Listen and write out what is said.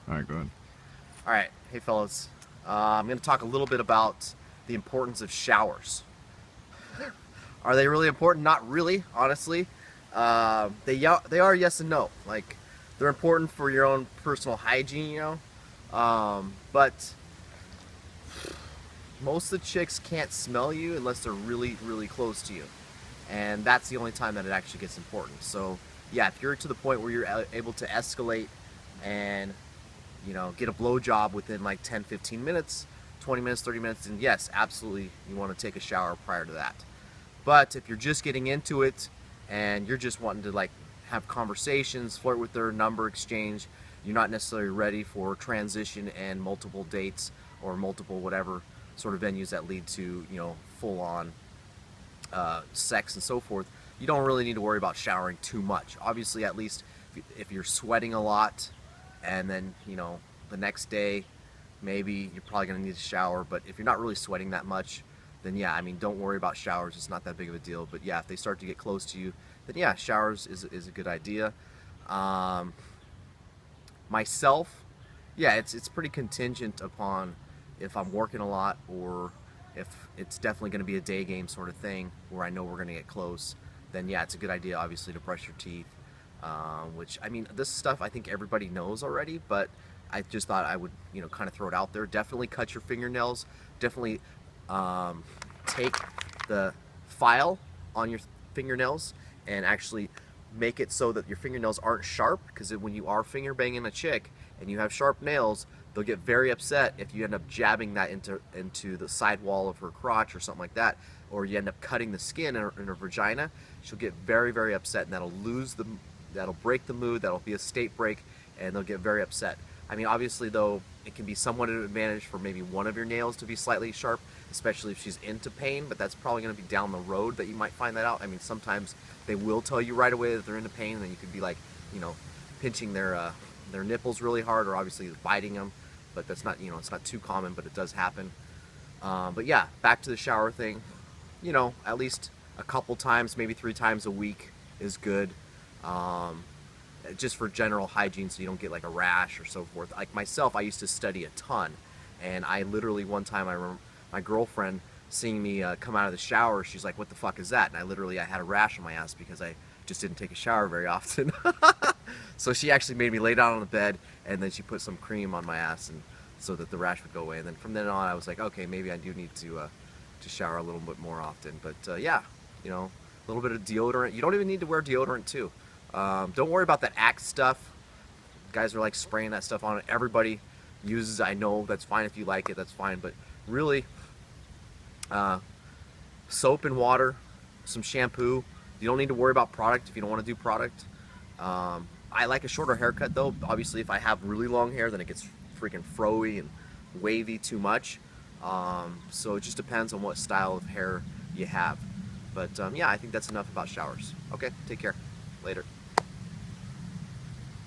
All right, go ahead. All right, hey fellas, I'm going to talk a little bit about the importance of showers. Are they really important? Not really, honestly. They are yes and no. Like they're important for your own personal hygiene, but most of the chicks can't smell you unless they're really, really close to you, and that's the only time that it actually gets important. So yeah, if you're to the point where you're able to escalate and get a blowjob within like 10, 15 minutes, 20 minutes, 30 minutes, and yes, absolutely, you want to take a shower prior to that. But if you're just getting into it and you're just wanting to like have conversations, flirt with their number exchange, you're not necessarily ready for transition and multiple dates or multiple whatever sort of venues that lead to full on sex and so forth. You don't really need to worry about showering too much. Obviously, at least if you're sweating a lot, and then the next day maybe you're probably going to need to shower. But if you're not really sweating that much, then yeah, I mean, don't worry about showers. It's not that big of a deal. But yeah, if they start to get close to you, then yeah, showers is a good idea. Um, Myself, yeah, it's pretty contingent upon if I'm working a lot or if it's definitely going to be a day game sort of thing where I know we're going to get close. Then yeah, it's a good idea obviously to brush your teeth. Which I mean, this stuff I think everybody knows already, but I just thought I would kind of throw it out there. Definitely cut your fingernails. Definitely um, take the file on your fingernails and actually make it so that your fingernails aren't sharp, because when you are finger banging a chick and you have sharp nails, they'll get very upset if you end up jabbing that into the side wall of her crotch or something like that, or you end up cutting the skin in her vagina. She'll get very, very upset, and that'll break the mood. That'll be a state break, and they'll get very upset. I mean, obviously, though, it can be somewhat an advantage for maybe one of your nails to be slightly sharp, especially if she's into pain, but that's probably going to be down the road that you might find that out. I mean, sometimes they will tell you right away that they're into pain, and then you could be like, pinching their nipples really hard, or obviously biting them, but that's not, it's not too common, but it does happen. But yeah, back to the shower thing, at least a couple times, maybe 3 times a week is good. Um, just for general hygiene, so you don't get like a rash or so forth. Like myself, I used to study a ton, and I literally one time I remember my girlfriend seeing me come out of the shower. She's like, "What the fuck is that?" And I had a rash on my ass because I just didn't take a shower very often. So she actually made me lay down on the bed, and then she put some cream on my ass, and so that the rash would go away. And then from then on, I was like, okay, maybe I do need to shower a little bit more often. But yeah, a little bit of deodorant. You don't even need to wear deodorant too. Don't worry about that Axe stuff. Guys are like spraying that stuff on it. Everybody uses it. I know that's fine if you like it. That's fine. But really, uh, soap and water, some shampoo. You don't need to worry about product if you don't want to do product. I like a shorter haircut though. Obviously, if I have really long hair, then it gets freaking froey and wavy too much. So it just depends on what style of hair you have. But yeah, I think that's enough about showers. Okay, take care. Later.